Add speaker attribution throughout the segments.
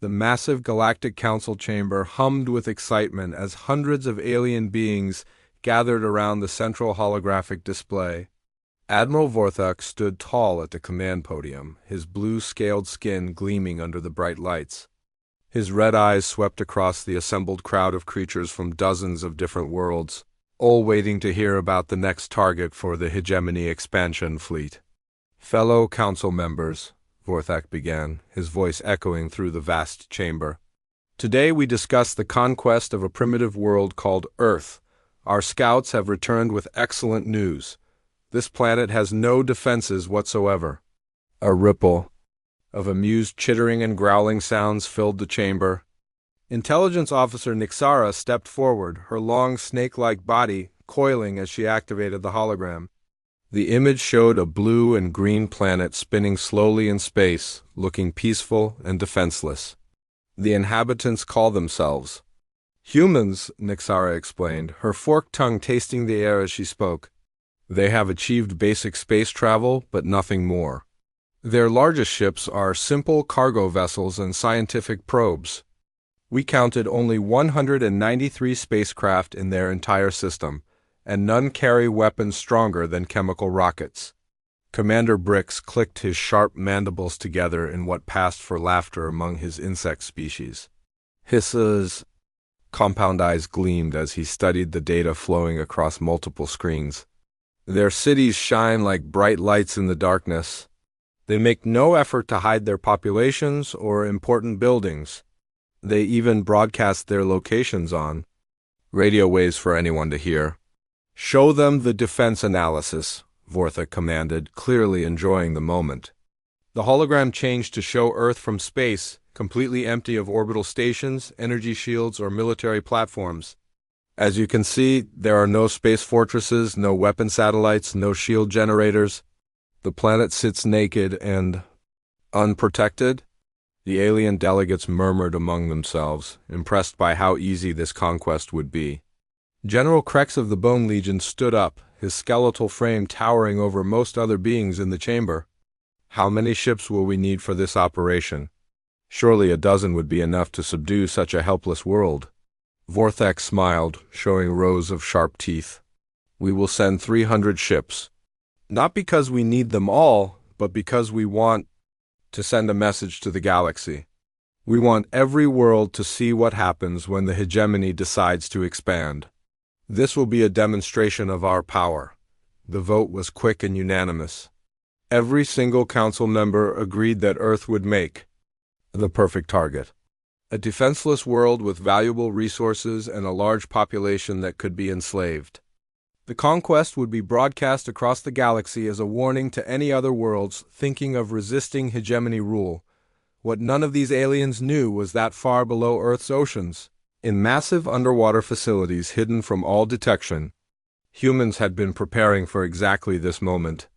Speaker 1: The massive Galactic Council chamber hummed with excitement as hundreds of alien beings gathered around the central holographic display. Admiral Vorthok stood tall at the command podium, his blue-scaled skin gleaming under the bright lights. His red eyes swept across the assembled crowd of creatures from dozens of different worlds, all waiting to hear about the next target for the Hegemony expansion fleet. "Fellow council members," Vorthok began, his voice echoing through the vast chamber. "Today we discuss the conquest of a primitive world called Earth. Our scouts have returned with excellent news. This planet has no defenses whatsoever." A ripple of amused chittering and growling sounds filled the chamber. Intelligence Officer Nixara stepped forward, her long snake-like body coiling as she activated the hologram. The image showed a blue and green planet spinning slowly in space, looking peaceful and defenseless. "The inhabitants call themselves humans," Nixara explained, her forked tongue tasting the air as she spoke. "They have achieved basic space travel, but nothing more. Their largest ships are simple cargo vessels and scientific probes. We counted only 193 spacecraft in their entire system, and none carry weapons stronger than chemical rockets." Commander Brix clicked his sharp mandibles together in what passed for laughter among his insect species. His compound eyes gleamed as he studied the data flowing across multiple screens. "Their cities shine like bright lights in the darkness. They make no effort to hide their populations or important buildings. They even broadcast their locations on radio waves for anyone to hear." "Show them the defense analysis," Vorthok commanded, clearly enjoying the moment. The hologram changed to show Earth from space, completely empty of orbital stations, energy shields, or military platforms. "As you can see, there are no space fortresses, no weapon satellites, no shield generators. The planet sits naked and unprotected." The alien delegates murmured among themselves, impressed by how easy this conquest would be. General Krex of the Bone Legion stood up, his skeletal frame towering over most other beings in the chamber. "How many ships will we need for this operation? Surely a dozen would be enough to subdue such a helpless world." Vorthok smiled, showing rows of sharp teeth. "We will send 300 ships. Not because we need them all, but because we want to send a message to the galaxy. We want every world to see what happens when the hegemony decides to expand. This will be a demonstration of our power." The vote was quick and unanimous. Every single council member agreed that Earth would make the perfect target. A defenseless world with valuable resources and a large population that could be enslaved. The conquest would be broadcast across the galaxy as a warning to any other worlds thinking of resisting hegemony rule. What none of these aliens knew was that far below Earth's oceans, in massive underwater facilities hidden from all detection, humans had been preparing for exactly this moment.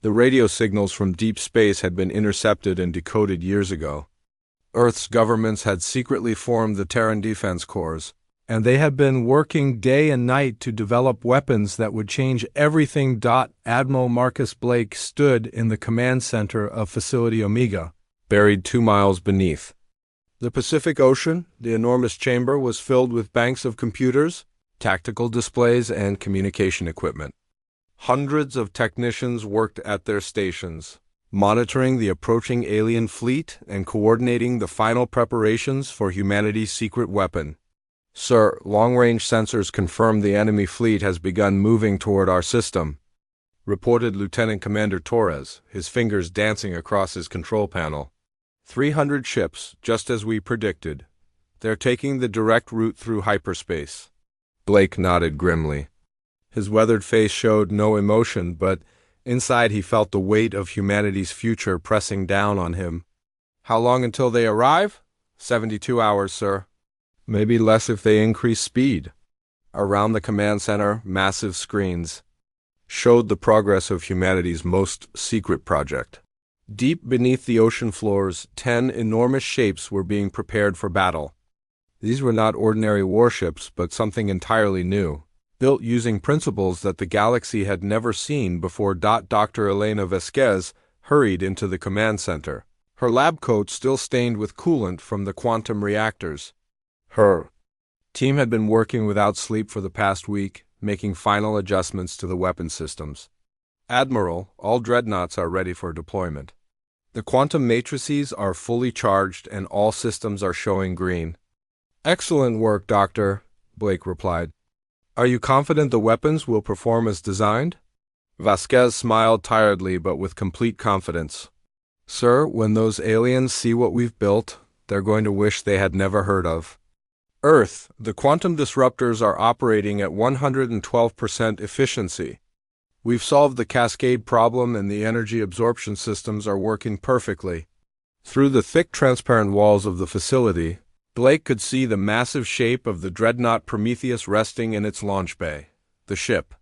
Speaker 1: The radio signals from deep space had been intercepted and decoded years ago. Earth's governments had secretly formed the Terran Defense Corps, and they had been working day and night to develop weapons that would change everything. Admiral Marcus Blake stood in the command center of Facility Omega, buried 2 miles beneath the Pacific Ocean. The enormous chamber was filled with banks of computers, tactical displays, and communication equipment. Hundreds of technicians worked at their stations, monitoring the approaching alien fleet and coordinating the final preparations for humanity's secret weapon. "Sir, long-range sensors confirm the enemy fleet has begun moving toward our system," reported Lieutenant Commander Torres, his fingers dancing across his control panel. 300 ships, just as we predicted. They're taking the direct route through hyperspace." Blake nodded grimly. His weathered face showed no emotion, but inside he felt the weight of humanity's future pressing down on him. "How long until they arrive?" 72 hours, sir. Maybe less if they increase speed." Around the command center, massive screens showed the progress of humanity's most secret project. Deep beneath the ocean floors, 10 enormous shapes were being prepared for battle. These were not ordinary warships, but something entirely new, built using principles that the galaxy had never seen before. Dr. Elena Vasquez hurried into the command center, her lab coat still stained with coolant from the quantum reactors. Her team had been working without sleep for the past week, making final adjustments to the weapon systems. Admiral, all dreadnoughts are ready for deployment. The quantum matrices are fully charged and all systems are showing green. Excellent work, Doctor, Blake replied. Are you confident the weapons will perform as designed? Vasquez smiled tiredly but with complete confidence. Sir, when those aliens see what we've built, they're going to wish they had never heard of. Earth, the quantum disruptors are operating at 112% efficiency. We've solved the cascade problem and the energy absorption systems are working perfectly. Through the thick transparent walls of the facility, Blake could see the massive shape of the dreadnought Prometheus resting in its launch bay. The ship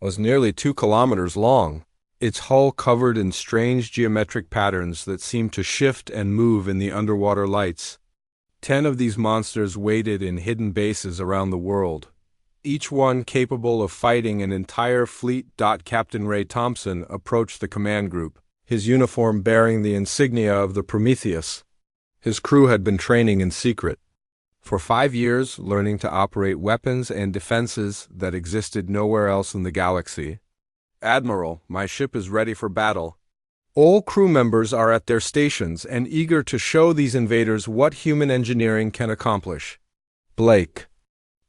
Speaker 1: was nearly 2 kilometers long, its hull covered in strange geometric patterns that seemed to shift and move in the underwater lights. 10 of these monsters waited in hidden bases around the world, each one capable of fighting an entire fleet. Captain Ray Thompson approached the command group, his uniform bearing the insignia of the Prometheus. His crew had been training in secret for 5 years, learning to operate weapons and defenses that existed nowhere else in the galaxy. Admiral, my ship is ready for battle. All crew members are at their stations and eager to show these invaders what human engineering can accomplish. Blake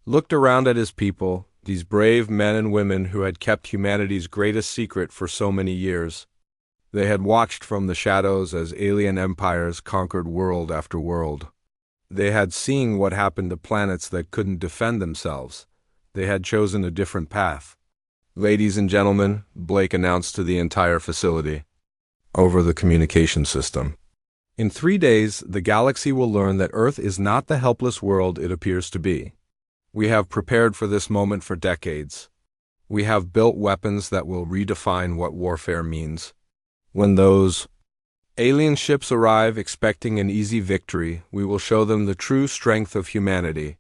Speaker 1: looked around at his people, these brave men and women who had kept humanity's greatest secret for so many years. They had watched from the shadows as alien empires conquered world after world. They had seen what happened to planets that couldn't defend themselves. They had chosen a different path. Ladies and gentlemen, Blake announced to the entire facility over the communication system. In 3 days, the galaxy will learn that Earth is not the helpless world it appears to be. We have prepared for this moment for decades. We have built weapons that will redefine what warfare means. When those alien ships arrive expecting an easy victory, we will show them the true strength of humanity.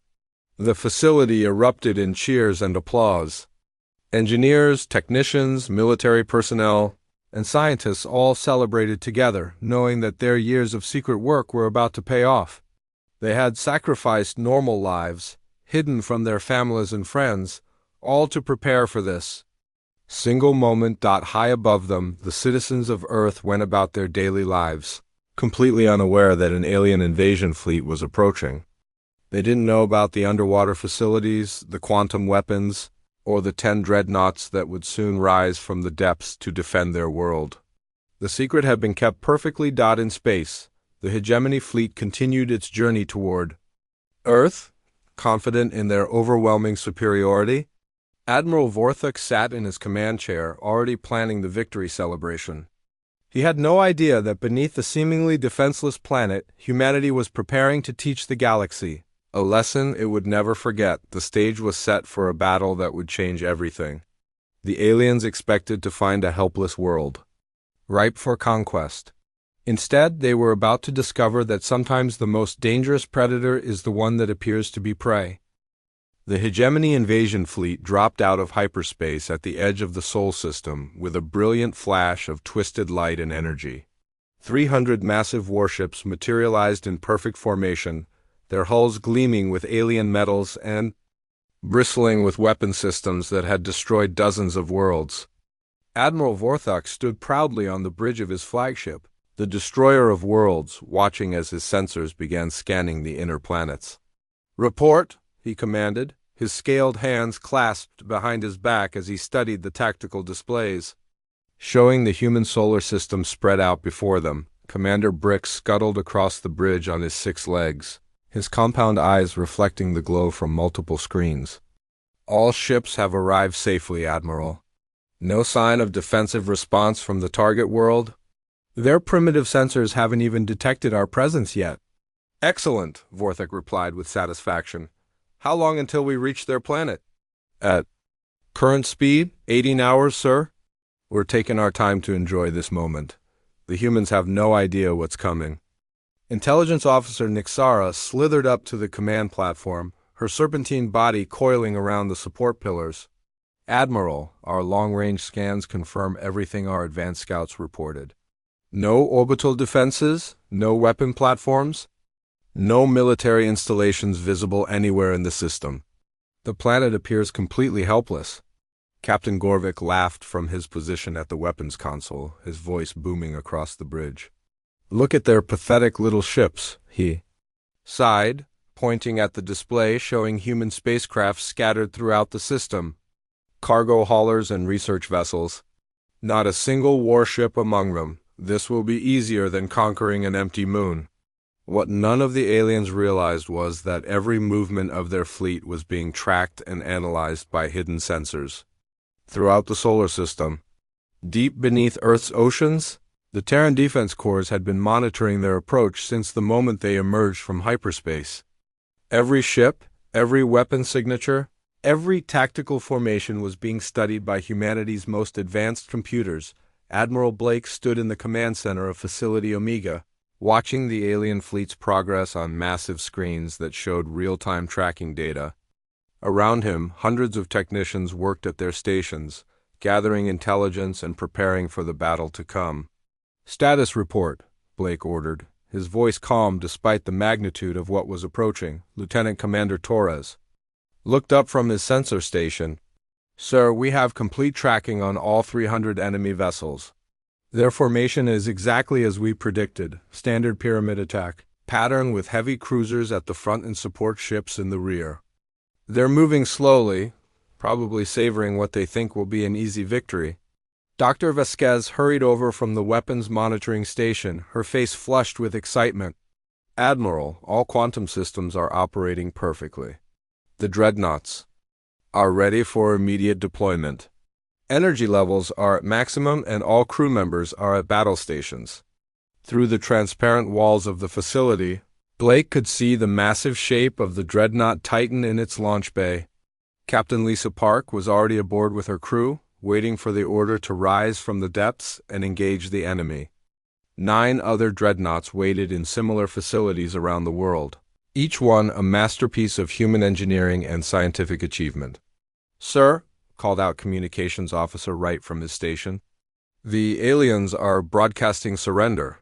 Speaker 1: The facility erupted in cheers and applause. Engineers, technicians, military personnel, and scientists all celebrated together, knowing that their years of secret work were about to pay off. They had sacrificed normal lives, hidden from their families and friends, all to prepare for this single moment. High above them, the citizens of Earth went about their daily lives, completely unaware that an alien invasion fleet was approaching. They didn't know about the underwater facilities, the quantum weapons, or the 10 dreadnoughts that would soon rise from the depths to defend their world. The secret had been kept perfectly. In space, the hegemony fleet continued its journey toward Earth, confident in their overwhelming superiority. Admiral Vorthok sat in his command chair, already planning the victory celebration. He had no idea that beneath the seemingly defenseless planet, humanity was preparing to teach the galaxy a lesson it would never forget. The stage was set for a battle that would change everything. The aliens expected to find a helpless world, ripe for conquest. Instead, they were about to discover that sometimes the most dangerous predator is the one that appears to be prey. The hegemony invasion fleet dropped out of hyperspace at the edge of the Sol system with a brilliant flash of twisted light and energy. 300 massive warships materialized in perfect formation, their hulls gleaming with alien metals and bristling with weapon systems that had destroyed dozens of worlds. Admiral Vorthok stood proudly on the bridge of his flagship, the destroyer of worlds, watching as his sensors began scanning the inner planets. "Report," he commanded, his scaled hands clasped behind his back as he studied the tactical displays. Showing the human solar system spread out before them, Commander Brick scuttled across the bridge on his 6 legs, his compound eyes reflecting the glow from multiple screens. "All ships have arrived safely, Admiral. No sign of defensive response from the target world? Their primitive sensors haven't even detected our presence yet." "Excellent," Vorthok replied with satisfaction. "How long until we reach their planet?" "At current speed, 18 hours, sir. We're taking our time to enjoy this moment. The humans have no idea what's coming." Intelligence Officer Nixara slithered up to the command platform, her serpentine body coiling around the support pillars. "Admiral, our long-range scans confirm everything our advanced scouts reported. No orbital defenses, No weapon platforms? No military installations visible anywhere in the system. The planet appears completely helpless. Captain Gorvik laughed from his position at the weapons console, his voice booming across the bridge. Look at their pathetic little ships, he sighed, pointing at the display showing human spacecraft scattered throughout the system. Cargo haulers and research vessels. Not a single warship among them. This will be easier than conquering an empty moon. What none of the aliens realized was that every movement of their fleet was being tracked and analyzed by hidden sensors. Throughout the solar system, deep beneath Earth's oceans, the Terran Defense Corps had been monitoring their approach since the moment they emerged from hyperspace. Every ship, every weapon signature, every tactical formation was being studied by humanity's most advanced computers. Admiral Blake stood in the command center of Facility Omega, watching the alien fleet's progress on massive screens that showed real-time tracking data. Around him, hundreds of technicians worked at their stations, gathering intelligence and preparing for the battle to come. "Status report," Blake ordered, his voice calm despite the magnitude of what was approaching. Lieutenant Commander Torres looked up from his sensor station. "Sir, we have complete tracking on all 300 enemy vessels. Their formation is exactly as we predicted, standard pyramid attack pattern with heavy cruisers at the front and support ships in the rear. They're moving slowly, probably savoring what they think will be an easy victory." Dr. Vasquez hurried over from the weapons monitoring station, her face flushed with excitement. "Admiral, all quantum systems are operating perfectly. The Dreadnoughts are ready for immediate deployment. Energy levels are at maximum and all crew members are at battle stations." Through the transparent walls of the facility, Blake could see the massive shape of the Dreadnought Titan in its launch bay. Captain Lisa Park was already aboard with her crew, waiting for the order to rise from the depths and engage the enemy. 9 other dreadnoughts waited in similar facilities around the world, each one a masterpiece of human engineering and scientific achievement. "Sir," called out Communications Officer Wright from his station, "the aliens are broadcasting surrender.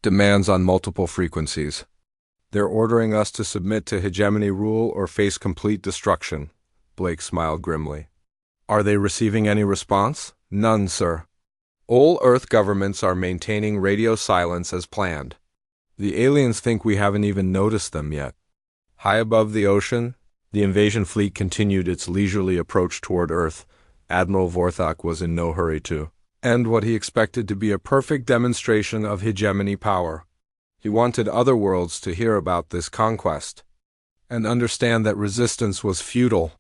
Speaker 1: Demands on multiple frequencies. They're ordering us to submit to hegemony rule or face complete destruction." Blake smiled grimly. "Are they receiving any response?" "None, sir. All Earth governments are maintaining radio silence as planned. The aliens think we haven't even noticed them yet." High above the ocean, the invasion fleet continued its leisurely approach toward Earth. Admiral Vorthok was in no hurry to end what he expected to be a perfect demonstration of hegemony power. He wanted other worlds to hear about this conquest and understand that resistance was futile.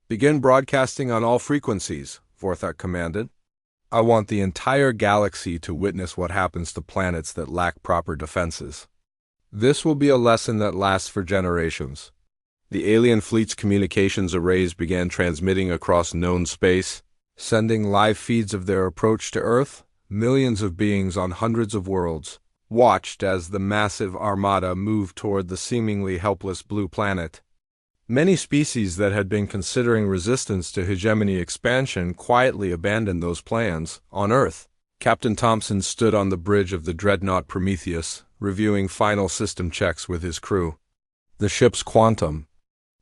Speaker 1: "Begin broadcasting on all frequencies," Vorthok commanded. "I want the entire galaxy to witness what happens to planets that lack proper defenses. This will be a lesson that lasts for generations." The alien fleet's communications arrays began transmitting across known space, sending live feeds of their approach to Earth. Millions of beings on hundreds of worlds watched as the massive armada moved toward the seemingly helpless blue planet. Many species that had been considering resistance to hegemony expansion quietly abandoned those plans. On Earth, Captain Thompson stood on the bridge of the dreadnought Prometheus, reviewing final system checks with his crew. The ship's quantum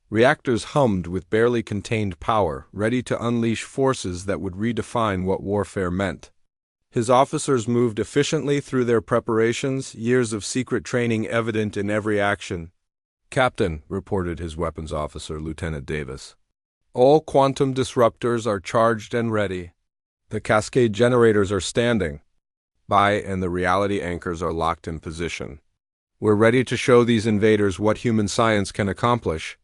Speaker 1: reactors hummed with barely contained power, ready to unleash forces that would redefine what warfare meant. His officers moved efficiently through their preparations, years of secret training evident in every action. "Captain," reported his weapons officer, Lieutenant Davis, "all quantum disruptors are charged and ready. The cascade generators are standing by and the reality anchors are locked in position. We're ready to show these invaders what human science can accomplish."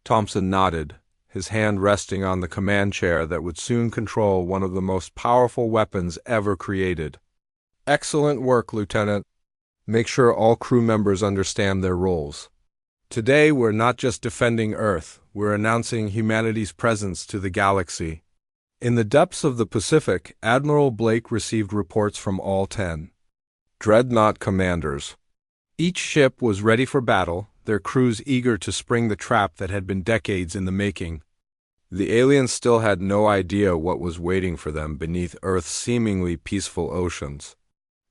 Speaker 1: Thompson nodded, his hand resting on the command chair that would soon control one of the most powerful weapons ever created. "Excellent work, Lieutenant. Make sure all crew members understand their roles. Today we're not just defending Earth, we're announcing humanity's presence to the galaxy." In the depths of the Pacific, Admiral Blake received reports from all 10 dreadnought commanders. Each ship was ready for battle, their crews eager to spring the trap that had been decades in the making. The aliens still had no idea what was waiting for them beneath Earth's seemingly peaceful oceans.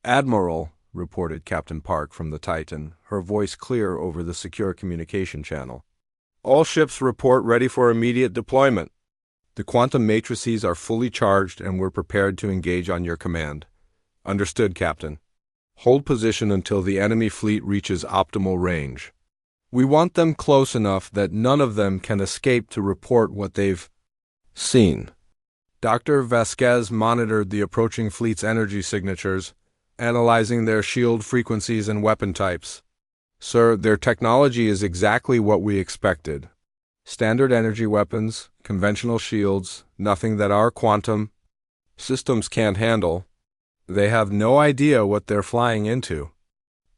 Speaker 1: "Admiral," reported Captain Park from the Titan, her voice clear over the secure communication channel. All ships report ready for immediate deployment. The quantum matrices are fully charged and we're prepared to engage on your command. Understood, Captain. Hold position until the enemy fleet reaches optimal range. We want them close enough that none of them can escape to report what they've seen. Dr. Vasquez monitored the approaching fleet's energy signatures, analyzing their shield frequencies and weapon types. Sir, their technology is exactly what we expected. Standard energy weapons, conventional shields, nothing that our quantum systems can't handle. They have no idea what they're flying into.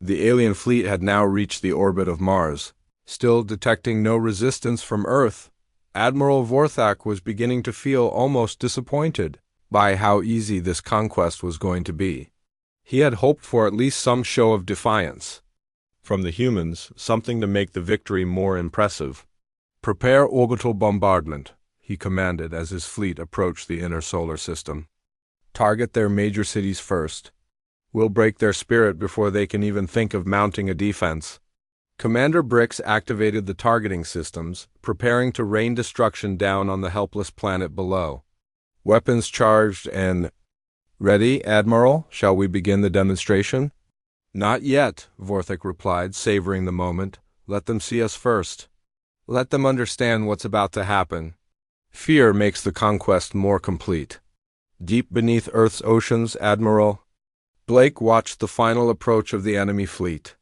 Speaker 1: The alien fleet had now reached the orbit of Mars, still detecting no resistance from Earth. Admiral Vorthak was beginning to feel almost disappointed by how easy this conquest was going to be. He had hoped for at least some show of defiance from the humans, something to make the victory more impressive. Prepare orbital bombardment, he commanded as his fleet approached the inner solar system. Target their major cities first. We'll break their spirit before they can even think of mounting a defense. Commander Brix activated the targeting systems, preparing to rain destruction down on the helpless planet below. Weapons charged and ready, Admiral? Shall we begin the demonstration? Not yet, Vorthak replied, savoring the moment. Let them see us first. Let them understand what's about to happen. Fear makes the conquest more complete. Deep beneath Earth's oceans, Admiral Blake watched the final approach of the enemy fleet.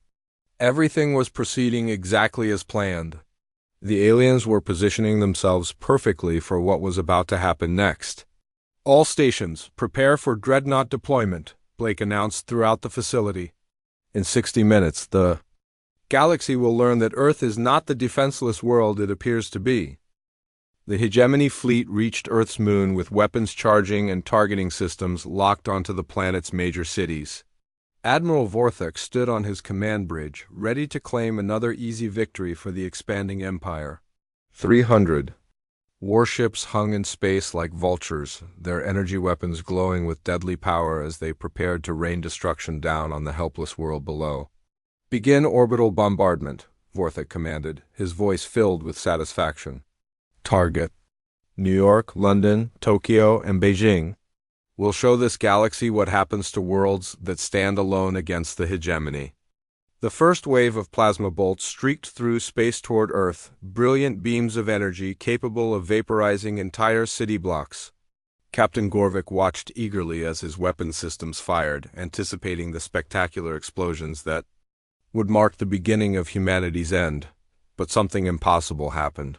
Speaker 1: Everything was proceeding exactly as planned. The aliens were positioning themselves perfectly for what was about to happen next. All stations, prepare for Dreadnought deployment, Blake announced throughout the facility. In 60 minutes, the galaxy will learn that Earth is not the defenseless world it appears to be. The hegemony fleet reached Earth's moon with weapons charging and targeting systems locked onto the planet's major cities. Admiral Vorthak stood on his command bridge, ready to claim another easy victory for the expanding empire. 300 warships hung in space like vultures, their energy weapons glowing with deadly power as they prepared to rain destruction down on the helpless world below. Begin orbital bombardment, Vorthak commanded, his voice filled with satisfaction. Target New York, London, Tokyo, and Beijing. We'll show this galaxy what happens to worlds that stand alone against the hegemony. The first wave of plasma bolts streaked through space toward Earth, brilliant beams of energy capable of vaporizing entire city blocks. Captain Gorvik watched eagerly as his weapon systems fired, anticipating the spectacular explosions that would mark the beginning of humanity's end. But something impossible happened.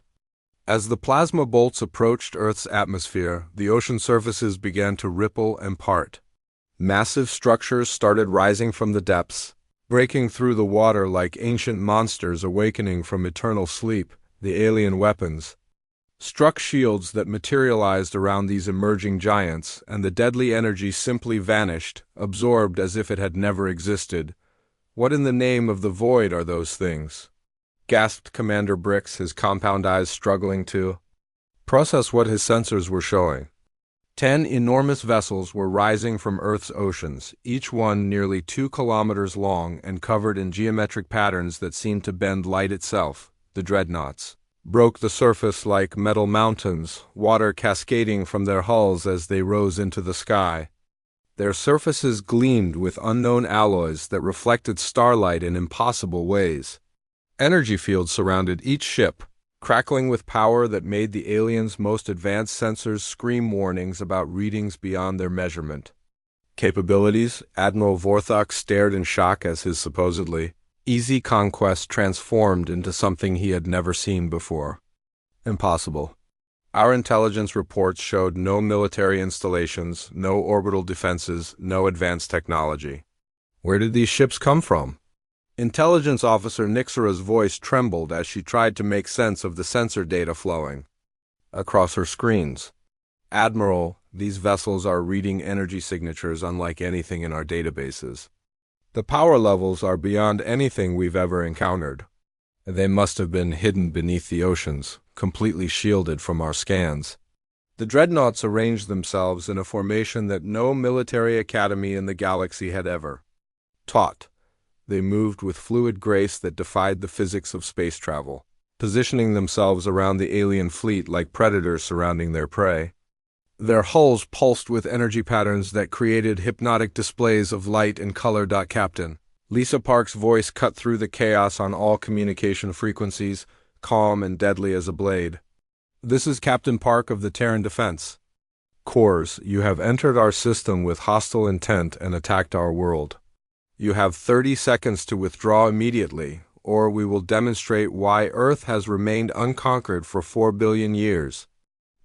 Speaker 1: As the plasma bolts approached Earth's atmosphere, the ocean surfaces began to ripple and part. Massive structures started rising from the depths, breaking through the water like ancient monsters awakening from eternal sleep. The alien weapons struck shields that materialized around these emerging giants, and the deadly energy simply vanished, absorbed as if it had never existed. What in the name of the void are those things? Gasped Commander Brix, his compound eyes struggling to process what his sensors were showing. 10 enormous vessels were rising from Earth's oceans, each one nearly 2 kilometers long and covered in geometric patterns that seemed to bend light itself. The dreadnoughts broke the surface like metal mountains, water cascading from their hulls as they rose into the sky. Their surfaces gleamed with unknown alloys that reflected starlight in impossible ways. Energy fields surrounded each ship, crackling with power that made the aliens' most advanced sensors scream warnings about readings beyond their measurement. Capabilities? Admiral Vorthak stared in shock as his supposedly easy conquest transformed into something he had never seen before. Impossible. Our intelligence reports showed no military installations, no orbital defenses, no advanced technology. Where did these ships come from? Intelligence Officer Nixera's voice trembled as she tried to make sense of the sensor data flowing across her screens. Admiral, these vessels are reading energy signatures unlike anything in our databases. The power levels are beyond anything we've ever encountered. They must have been hidden beneath the oceans, completely shielded from our scans. The dreadnoughts arranged themselves in a formation that no military academy in the galaxy had ever Taut, they moved with fluid grace that defied the physics of space travel, positioning themselves around the alien fleet like predators surrounding their prey. Their hulls pulsed with energy patterns that created hypnotic displays of light and color. Captain Lisa Park's voice cut through the chaos on all communication frequencies, calm and deadly as a blade. This is Captain Park of the Terran Defense Corps. You have entered our system with hostile intent and attacked our world. You have 30 seconds to withdraw immediately, or we will demonstrate why Earth has remained unconquered for 4 billion years.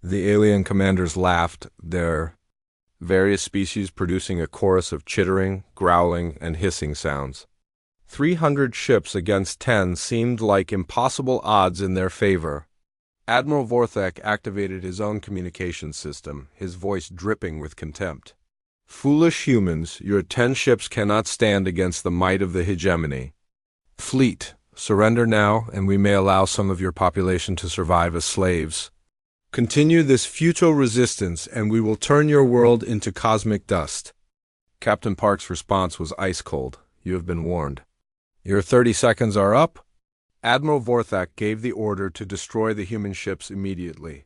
Speaker 1: The alien commanders laughed, their various species producing a chorus of chittering, growling, and hissing sounds. 300 ships against 10 seemed like impossible odds in their favor. Admiral Vorthek activated his own communication system, his voice dripping with contempt. Foolish humans, your 10 ships cannot stand against the might of the hegemony. Fleet, surrender now, and we may allow some of your population to survive as slaves. Continue this futile resistance, and we will turn your world into cosmic dust. Captain Park's response was ice cold. You have been warned. Your 30 seconds are up. Admiral Vorthak gave the order to destroy the human ships immediately.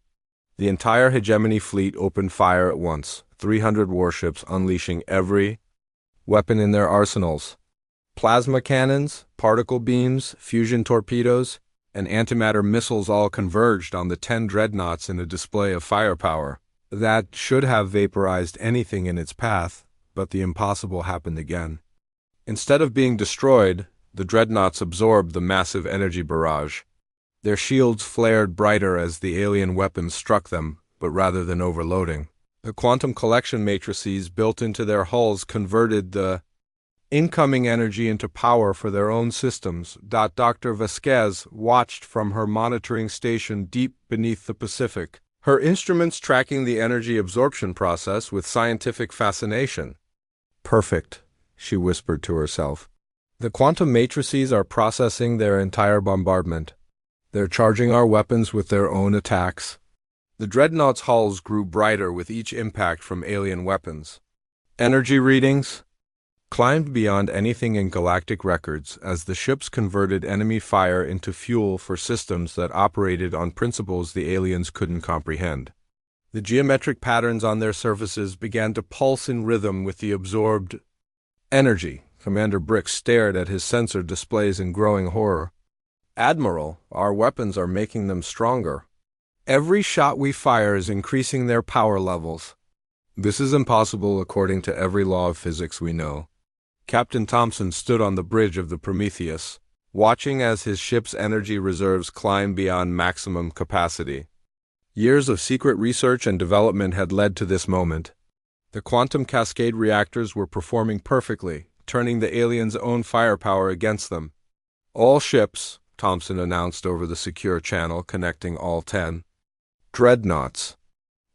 Speaker 1: The entire hegemony fleet opened fire at once, 300 warships unleashing every weapon in their arsenals. Plasma cannons, particle beams, fusion torpedoes, and antimatter missiles all converged on the 10 dreadnoughts in a display of firepower that should have vaporized anything in its path, but the impossible happened again. Instead of being destroyed, the dreadnoughts absorbed the massive energy barrage. Their shields flared brighter as the alien weapons struck them, but rather than overloading, the quantum collection matrices built into their hulls converted the incoming energy into power for their own systems. Dr. Vasquez watched from her monitoring station deep beneath the Pacific, her instruments tracking the energy absorption process with scientific fascination. Perfect, she whispered to herself. The quantum matrices are processing their entire bombardment. They're charging our weapons with their own attacks. The dreadnoughts' hulls grew brighter with each impact from alien weapons. Energy readings climbed beyond anything in galactic records as the ships converted enemy fire into fuel for systems that operated on principles the aliens couldn't comprehend. The geometric patterns on their surfaces began to pulse in rhythm with the absorbed energy. Commander Brick stared at his sensor displays in growing horror. Admiral, our weapons are making them stronger. Every shot we fire is increasing their power levels. This is impossible according to every law of physics we know. Captain Thompson stood on the bridge of the Prometheus, watching as his ship's energy reserves climbed beyond maximum capacity. Years of secret research and development had led to this moment. The quantum cascade reactors were performing perfectly, turning the aliens' own firepower against them. All ships, Thompson announced over the secure channel connecting all 10 dreadnoughts.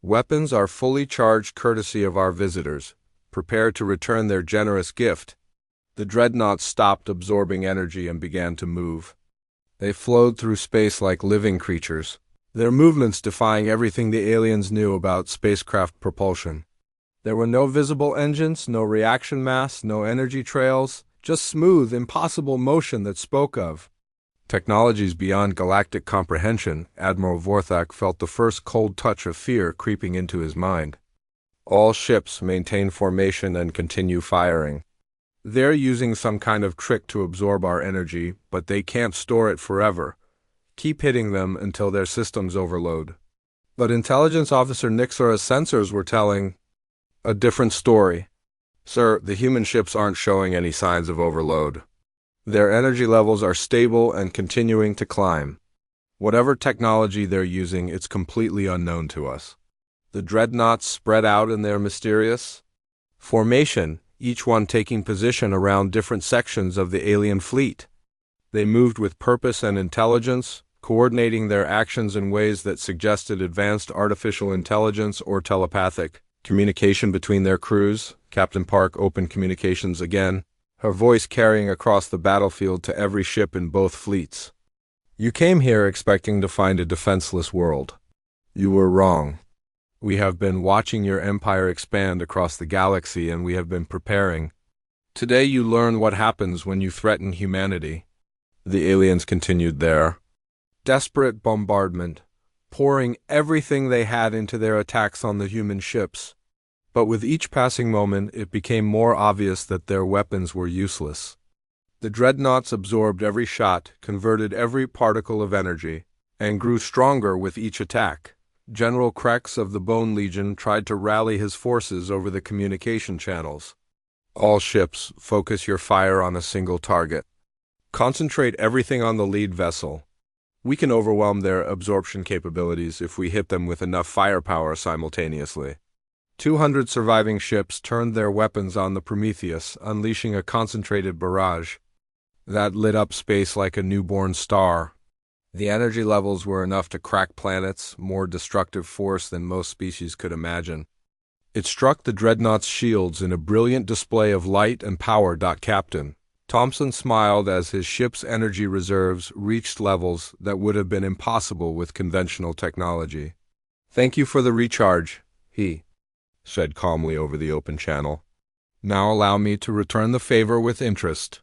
Speaker 1: Weapons are fully charged courtesy of our visitors, prepared to return their generous gift. The dreadnoughts stopped absorbing energy and began to move. They flowed through space like living creatures, their movements defying everything the aliens knew about spacecraft propulsion. There were no visible engines, no reaction mass, no energy trails, just smooth, impossible motion that spoke of technologies beyond galactic comprehension. Admiral Vorthak felt the first cold touch of fear creeping into his mind. All ships maintain formation and continue firing. They're using some kind of trick to absorb our energy, but they can't store it forever. Keep hitting them until their systems overload. But Intelligence Officer Nixora's sensors were telling a different story. Sir, the human ships aren't showing any signs of overload. Their energy levels are stable and continuing to climb. Whatever technology they're using, it's completely unknown to us. The dreadnoughts spread out in their mysterious formation, each one taking position around different sections of the alien fleet. They moved with purpose and intelligence, coordinating their actions in ways that suggested advanced artificial intelligence or telepathic communication between their crews. Captain Park opened communications again, her voice carrying across the battlefield to every ship in both fleets. You came here expecting to find a defenseless world. You were wrong. We have been watching your empire expand across the galaxy, and we have been preparing Today you learn what happens when you threaten humanity. The aliens continued their desperate bombardment, pouring everything they had into their attacks on the human ships. But with each passing moment, it became more obvious that their weapons were useless. The dreadnoughts absorbed every shot, converted every particle of energy, and grew stronger with each attack. General Krex of the Bone Legion tried to rally his forces over the communication channels. All ships, focus your fire on a single target. Concentrate everything on the lead vessel. We can overwhelm their absorption capabilities if we hit them with enough firepower simultaneously. 200 surviving ships turned their weapons on the Prometheus, unleashing a concentrated barrage that lit up space like a newborn star. The energy levels were enough to crack planets, more destructive force than most species could imagine. It struck the dreadnought's shields in a brilliant display of light and power. Captain Thompson smiled as his ship's energy reserves reached levels that would have been impossible with conventional technology. "Thank you for the recharge," he said calmly over the open channel. "Now allow me to return the favor with interest."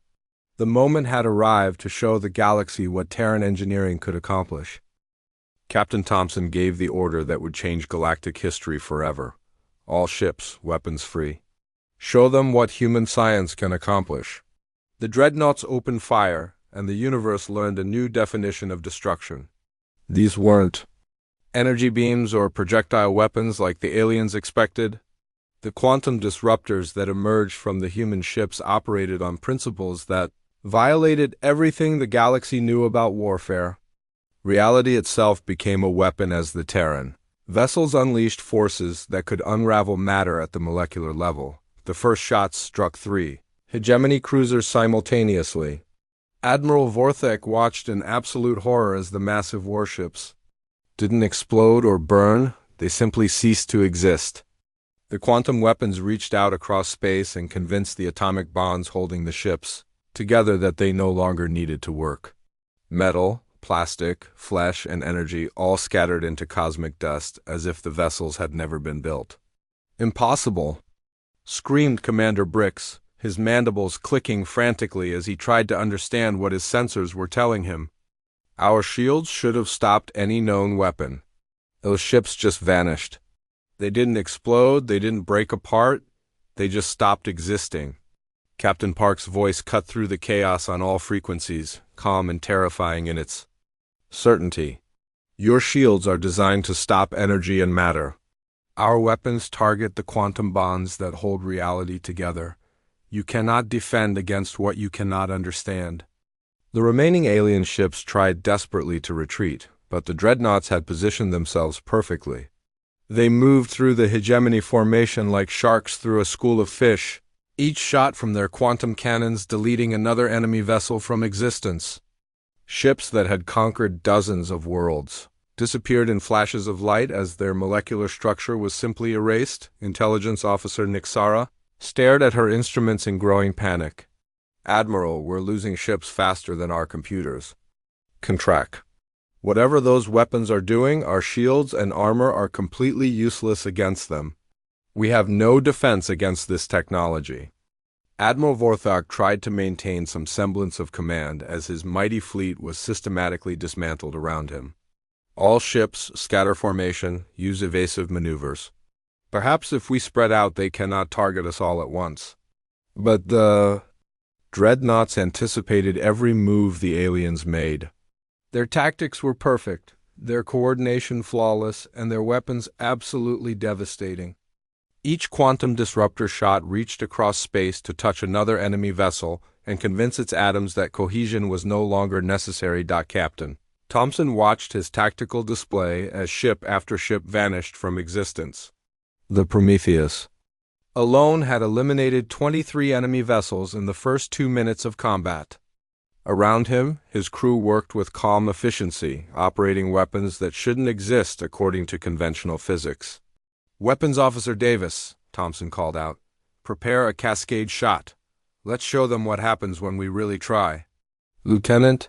Speaker 1: The moment had arrived to show the galaxy what Terran engineering could accomplish. Captain Thompson gave the order that would change galactic history forever. All ships, weapons free. Show them what human science can accomplish. The dreadnoughts opened fire, and the universe learned a new definition of destruction. These weren't energy beams or projectile weapons like the aliens expected. The quantum disruptors that emerged from the human ships operated on principles that violated everything the galaxy knew about warfare. Reality itself became a weapon as the Terran vessels unleashed forces that could unravel matter at the molecular level. The first shots struck 3 hegemony cruisers simultaneously. Admiral Vorthek watched in absolute horror as the massive warships didn't explode or burn, they simply ceased to exist. The quantum weapons reached out across space and convinced the atomic bonds holding the ships together that they no longer needed to work. Metal, plastic, flesh, and energy all scattered into cosmic dust as if the vessels had never been built. "Impossible!" screamed Commander Brix, his mandibles clicking frantically as he tried to understand what his sensors were telling him. "Our shields should have stopped any known weapon. Those ships just vanished. They didn't explode, they didn't break apart, they just stopped existing." Captain Park's voice cut through the chaos on all frequencies, calm and terrifying in its certainty. "Your shields are designed to stop energy and matter. Our weapons target the quantum bonds that hold reality together. You cannot defend against what you cannot understand." The remaining alien ships tried desperately to retreat, but the dreadnoughts had positioned themselves perfectly. They moved through the hegemony formation like sharks through a school of fish, each shot from their quantum cannons deleting another enemy vessel from existence. Ships that had conquered dozens of worlds disappeared in flashes of light as their molecular structure was simply erased. Intelligence Officer Nixara stared at her instruments in growing panic. "Admiral, we're losing ships faster than our computers." "Contract. Whatever those weapons are doing, our shields and armor are completely useless against them. We have no defense against this technology." Admiral Vorthok tried to maintain some semblance of command as his mighty fleet was systematically dismantled around him. "All ships, scatter formation, use evasive maneuvers. Perhaps if we spread out they cannot target us all at once." But the dreadnoughts anticipated every move the aliens made. Their tactics were perfect, their coordination flawless, and their weapons absolutely devastating. Each quantum disruptor shot reached across space to touch another enemy vessel and convince its atoms that cohesion was no longer necessary. Captain Thompson watched his tactical display as ship after ship vanished from existence. The Prometheus alone had eliminated 23 enemy vessels in the first 2 minutes of combat. Around him, his crew worked with calm efficiency, operating weapons that shouldn't exist according to conventional physics. "Weapons Officer Davis," Thompson called out, "prepare a cascade shot. Let's show them what happens when we really try." "Lieutenant?"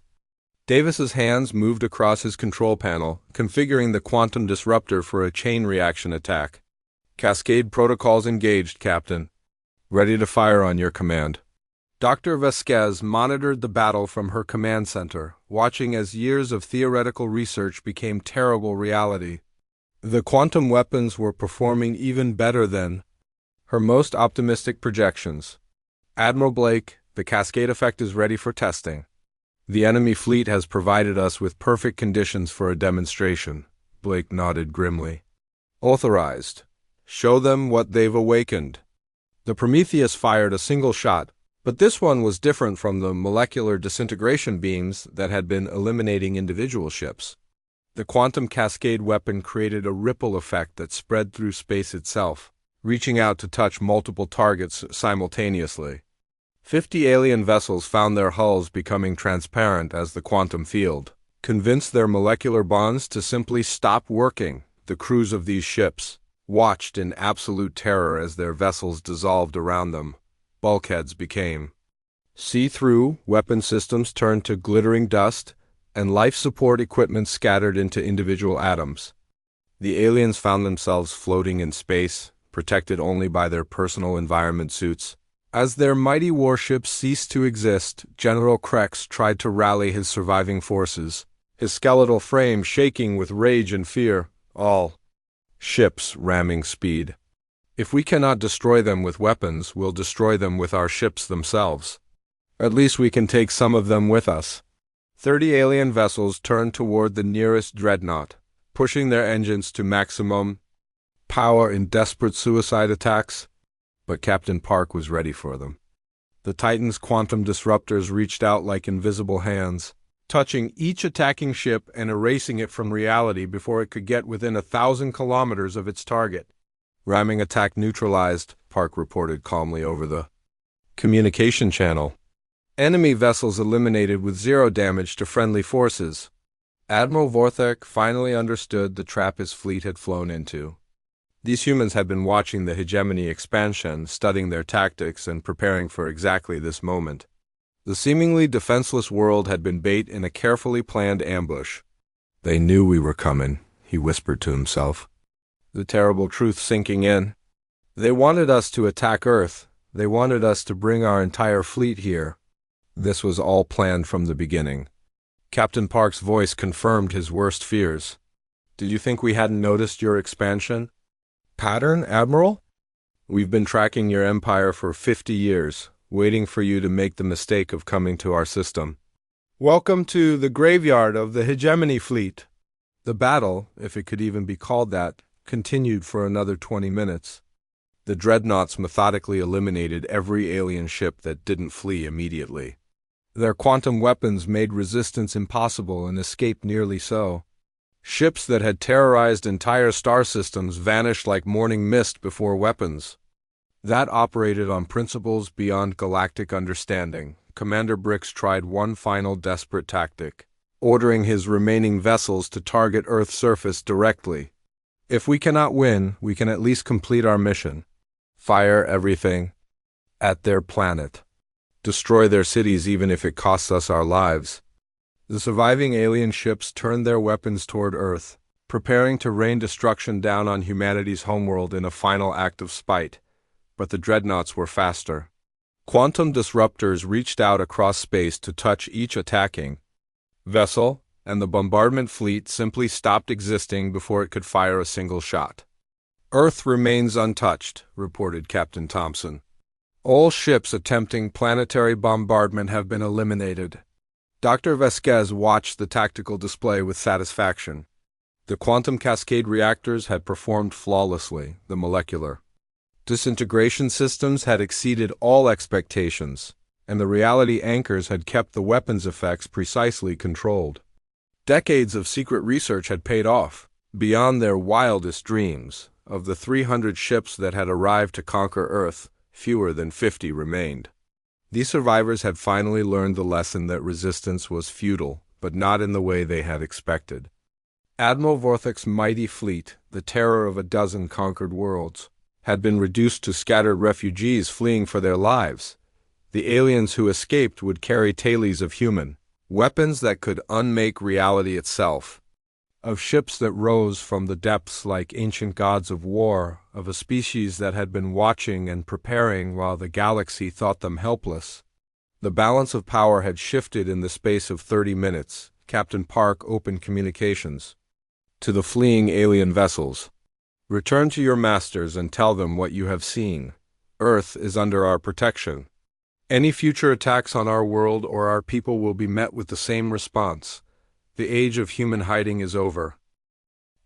Speaker 1: Davis's hands moved across his control panel, configuring the quantum disruptor for a chain reaction attack. "Cascade protocols engaged, Captain. Ready to fire on your command." Dr. Vasquez monitored the battle from her command center, watching as years of theoretical research became terrible reality. The quantum weapons were performing even better than her most optimistic projections. Admiral Blake, the cascade effect is ready for testing. The enemy fleet has provided us with perfect conditions for a demonstration. Blake nodded grimly. Authorized. Show them what they've awakened. The Prometheus fired a single shot, but this one was different from the molecular disintegration beams that had been eliminating individual ships. The quantum cascade weapon created a ripple effect that spread through space itself, reaching out to touch multiple targets simultaneously. 50 alien vessels found their hulls becoming transparent as the quantum field convinced their molecular bonds to simply stop working. The crews of these ships watched in absolute terror as their vessels dissolved around them. Bulkheads became see-through, weapon systems turned to glittering dust, and life support equipment scattered into individual atoms. The aliens found themselves floating in space, protected only by their personal environment suits. As their mighty warships ceased to exist, General Krex tried to rally his surviving forces, his skeletal frame shaking with rage and fear. All ships ramming speed. If we cannot destroy them with weapons, we'll destroy them with our ships themselves. At least we can take some of them with us. 30 alien vessels turned toward the nearest dreadnought, pushing their engines to maximum power in desperate suicide attacks. But Captain Park was ready for them. The Titan's quantum disruptors reached out like invisible hands, touching each attacking ship and erasing it from reality before it could get within 1,000 kilometers of its target. Ramming attack neutralized, Park reported calmly over the communication channel. Enemy vessels eliminated with 0 damage to friendly forces. Admiral Vorthek finally understood the trap his fleet had flown into. These humans had been watching the hegemony expansion, studying their tactics, and preparing for exactly this moment. The seemingly defenseless world had been bait in a carefully planned ambush. They knew we were coming, he whispered to himself, the terrible truth sinking in. They wanted us to attack Earth. They wanted us to bring our entire fleet here. This was all planned from the beginning. Captain Park's voice confirmed his worst fears. Did you think we hadn't noticed your expansion pattern, Admiral? We've been tracking your empire for 50 years, waiting for you to make the mistake of coming to our system. Welcome to the graveyard of the hegemony fleet. The battle, if it could even be called that, continued for another 20 minutes. The dreadnoughts methodically eliminated every alien ship that didn't flee immediately. Their quantum weapons made resistance impossible and escape nearly so. Ships that had terrorized entire star systems vanished like morning mist before weapons. That operated on principles beyond galactic understanding. Commander Brix tried one final desperate tactic, ordering his remaining vessels to target Earth's surface directly. If we cannot win, we can at least complete our mission. Fire everything at their planet. Destroy their cities even if it costs us our lives. The surviving alien ships turned their weapons toward Earth, preparing to rain destruction down on humanity's homeworld in a final act of spite. But the dreadnoughts were faster. Quantum disruptors reached out across space to touch each attacking vessel, and the bombardment fleet simply stopped existing before it could fire a single shot. Earth remains untouched, reported Captain Thompson. All ships attempting planetary bombardment have been eliminated. Dr. Vasquez watched the tactical display with satisfaction. The quantum cascade reactors had performed flawlessly. The molecular disintegration systems had exceeded all expectations, and the reality anchors had kept the weapons effects precisely controlled. Decades of secret research had paid off, beyond their wildest dreams. Of the 300 ships that had arrived to conquer Earth, fewer than 50 remained. These survivors had finally learned the lesson that resistance was futile, but not in the way they had expected. Admiral Vorthek's mighty fleet, the terror of a dozen conquered worlds, had been reduced to scattered refugees fleeing for their lives. The aliens who escaped would carry tailies of human weapons that could unmake reality itself, of ships that rose from the depths like ancient gods of war, of a species that had been watching and preparing while the galaxy thought them helpless. The balance of power had shifted in the space of 30 minutes. Captain Park opened communications to the fleeing alien vessels. Return to your masters and tell them what you have seen. Earth is under our protection. Any future attacks on our world or our people will be met with the same response. The age of human hiding is over.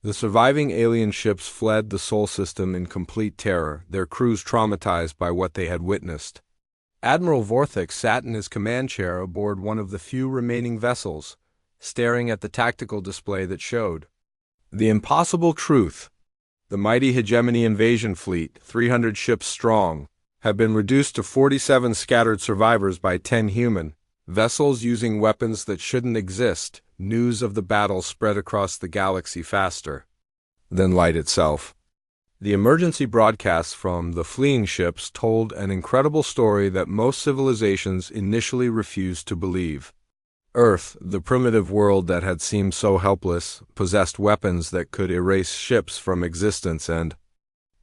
Speaker 1: The surviving alien ships fled the Sol system in complete terror, their crews traumatized by what they had witnessed. Admiral Vorthik sat in his command chair aboard one of the few remaining vessels, staring at the tactical display that showed the impossible truth. The mighty hegemony invasion fleet, 300 ships strong, had been reduced to 47 scattered survivors by 10 human vessels using weapons that shouldn't exist. News of the battle spread across the galaxy faster than light itself. The emergency broadcasts from the fleeing ships told an incredible story that most civilizations initially refused to believe. Earth, the primitive world that had seemed so helpless, possessed weapons that could erase ships from existence and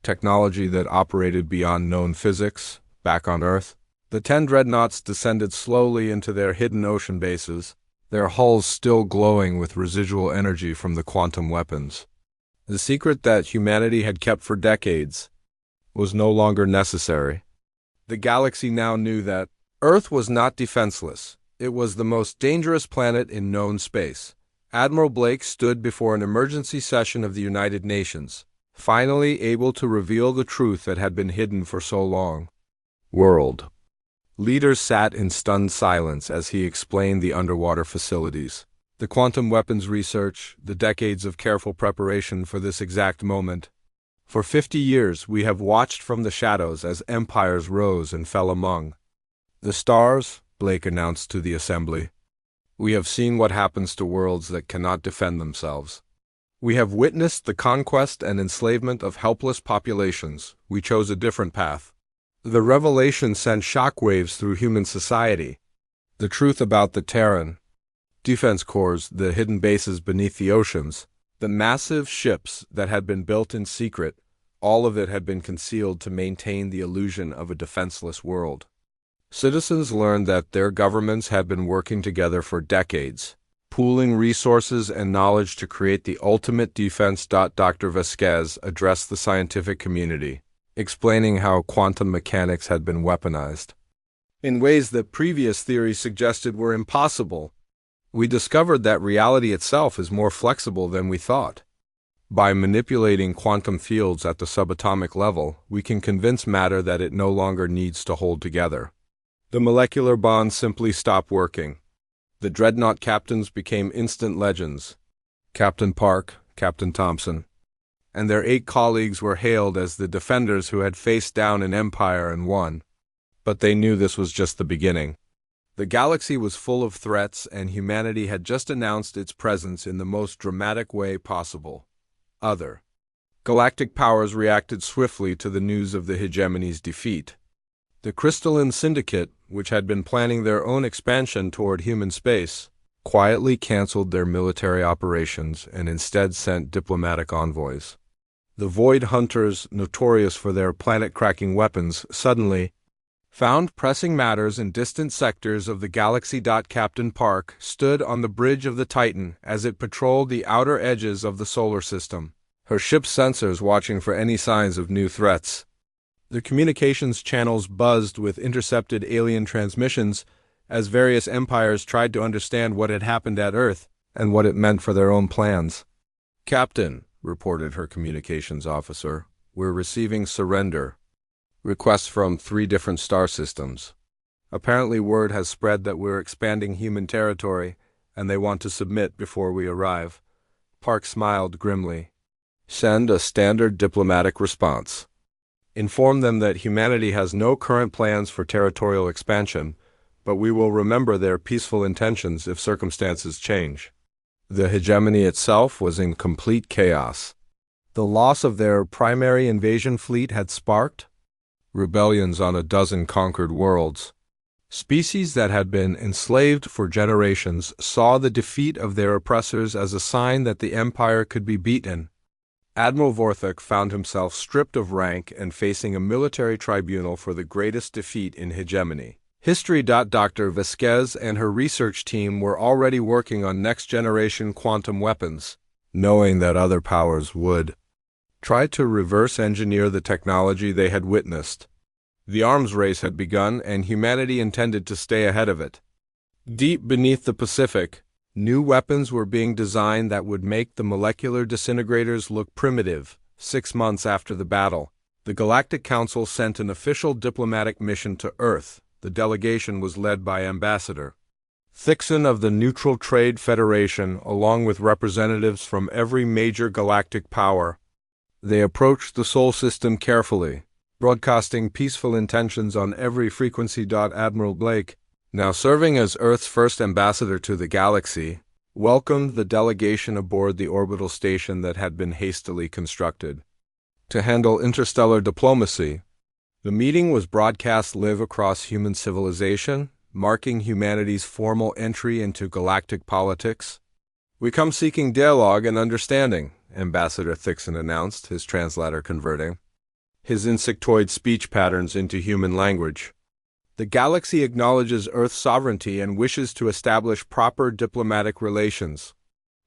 Speaker 1: technology that operated beyond known physics. Back on Earth, the 10 dreadnoughts descended slowly into their hidden ocean bases, their hulls still glowing with residual energy from the quantum weapons. The secret that humanity had kept for decades was no longer necessary. The galaxy now knew that Earth was not defenseless. It was the most dangerous planet in known space. Admiral Blake stood before an emergency session of the United Nations, finally able to reveal the truth that had been hidden for so long. World leaders sat in stunned silence as he explained the underwater facilities, the quantum weapons research, the decades of careful preparation for this exact moment. For 50 years we have watched from the shadows as empires rose and fell among the stars, Blake announced to the assembly. We have seen what happens to worlds that cannot defend themselves. We have witnessed the conquest and enslavement of helpless populations. We chose a different path. The revelation sent shockwaves through human society. The truth about the Terran defense corps, the hidden bases beneath the oceans, the massive ships that had been built in secret, all of it had been concealed to maintain the illusion of a defenseless world. Citizens learned that their governments had been working together for decades, pooling resources and knowledge to create the ultimate defense. Dr. Vasquez addressed the scientific community, explaining how quantum mechanics had been weaponized in ways that previous theories suggested were impossible. We discovered that reality itself is more flexible than we thought. By manipulating quantum fields at the subatomic level, we can convince matter that it no longer needs to hold together. The molecular bonds simply stop working. The dreadnought captains became instant legends. Captain Park, Captain Thompson, and their 8 colleagues were hailed as the defenders who had faced down an empire and won. But they knew this was just the beginning. The galaxy was full of threats, and humanity had just announced its presence in the most dramatic way possible. Other galactic powers reacted swiftly to the news of the hegemony's defeat. The Crystalline Syndicate, which had been planning their own expansion toward human space, quietly canceled their military operations and instead sent diplomatic envoys. The Void Hunters, notorious for their planet-cracking weapons, suddenly found pressing matters in distant sectors of the galaxy. Captain Park stood on the bridge of the Titan as it patrolled the outer edges of the solar system, her ship's sensors watching for any signs of new threats. The communications channels buzzed with intercepted alien transmissions as various empires tried to understand what had happened at Earth and what it meant for their own plans. "Captain," reported her communications officer, "we're receiving surrender requests from 3 different star systems. Apparently word has spread that we're expanding human territory, and they want to submit before we arrive." Park smiled grimly. "Send a standard diplomatic response. Inform them that humanity has no current plans for territorial expansion, but we will remember their peaceful intentions if circumstances change." The hegemony itself was in complete chaos. The loss of their primary invasion fleet had sparked rebellions on a dozen conquered worlds. Species that had been enslaved for generations saw the defeat of their oppressors as a sign that the empire could be beaten. Admiral Vorthik found himself stripped of rank and facing a military tribunal for the greatest defeat in hegemony History. Dr. Vasquez and her research team were already working on next-generation quantum weapons, knowing that other powers would try to reverse engineer the technology they had witnessed. The arms race had begun, and humanity intended to stay ahead of it. Deep beneath the Pacific, new weapons were being designed that would make the molecular disintegrators look primitive. 6 months after the battle, the Galactic Council sent an official diplomatic mission to Earth. The delegation was led by Ambassador Thixon of the Neutral Trade Federation, along with representatives from every major galactic power. They approached the Sol system carefully, broadcasting peaceful intentions on every frequency. Admiral Blake, now serving as Earth's first ambassador to the galaxy, welcomed the delegation aboard the orbital station that had been hastily constructed to handle interstellar diplomacy. The meeting was broadcast live across human civilization, marking humanity's formal entry into galactic politics. "We come seeking dialogue and understanding," Ambassador Thixon announced, his translator converting his insectoid speech patterns into human language. "The galaxy acknowledges Earth's sovereignty and wishes to establish proper diplomatic relations."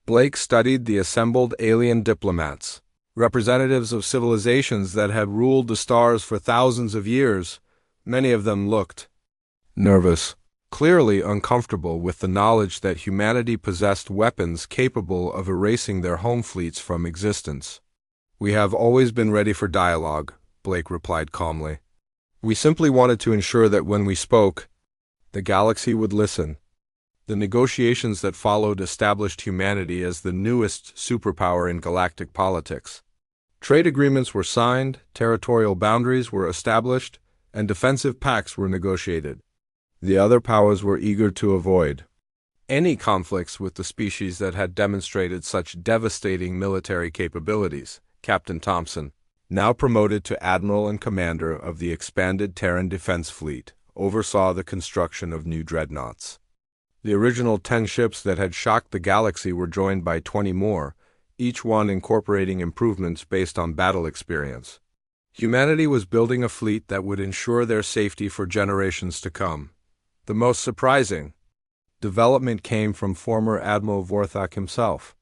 Speaker 1: Blake studied the assembled alien diplomats, representatives of civilizations that had ruled the stars for thousands of years. Many of them looked nervous, clearly uncomfortable with the knowledge that humanity possessed weapons capable of erasing their home fleets from existence. "We have always been ready for dialogue," Blake replied calmly. "We simply wanted to ensure that when we spoke, the galaxy would listen." The negotiations that followed established humanity as the newest superpower in galactic politics. Trade agreements were signed, territorial boundaries were established, and defensive pacts were negotiated. The other powers were eager to avoid any conflicts with the species that had demonstrated such devastating military capabilities. Captain Thompson, now promoted to Admiral and Commander of the expanded Terran Defense Fleet, oversaw the construction of new dreadnoughts. The original 10 ships that had shocked the galaxy were joined by 20 more, each one incorporating improvements based on battle experience. Humanity was building a fleet that would ensure their safety for generations to come. The most surprising development came from former Admiral Vorthak himself.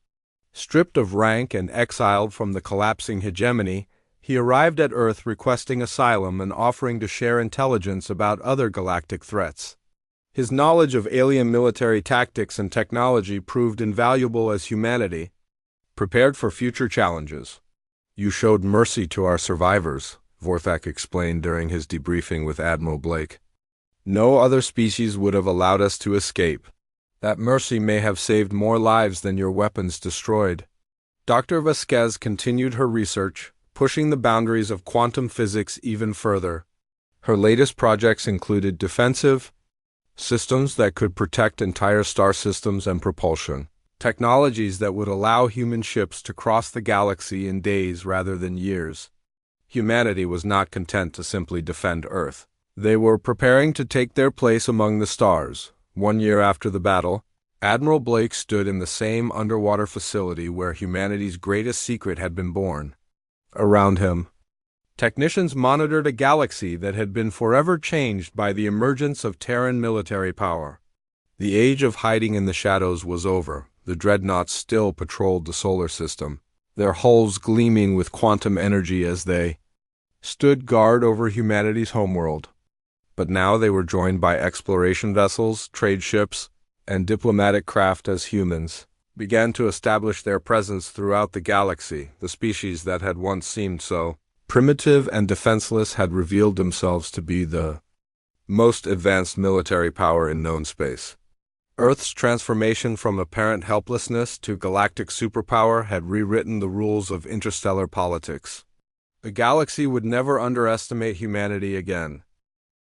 Speaker 1: Stripped of rank and exiled from the collapsing hegemony, he arrived at Earth requesting asylum and offering to share intelligence about other galactic threats. His knowledge of alien military tactics and technology proved invaluable as humanity prepared for future challenges. "You showed mercy to our survivors," Vorthak explained during his debriefing with Admiral Blake. "No other species would have allowed us to escape. That mercy may have saved more lives than your weapons destroyed." Dr. Vasquez continued her research, pushing the boundaries of quantum physics even further. Her latest projects included defensive systems that could protect entire star systems and propulsion, technologies that would allow human ships to cross the galaxy in days rather than years. Humanity was not content to simply defend Earth. They were preparing to take their place among the stars. 1 year after the battle, Admiral Blake stood in the same underwater facility where humanity's greatest secret had been born. Around him, technicians monitored a galaxy that had been forever changed by the emergence of Terran military power. The age of hiding in the shadows was over. The dreadnoughts still patrolled the solar system, their hulls gleaming with quantum energy as they stood guard over humanity's homeworld. But now they were joined by exploration vessels, trade ships, and diplomatic craft as humans began to establish their presence throughout the galaxy. The species that had once seemed so primitive and defenseless had revealed themselves to be the most advanced military power in known space. Earth's transformation from apparent helplessness to galactic superpower had rewritten the rules of interstellar politics. The galaxy would never underestimate humanity again.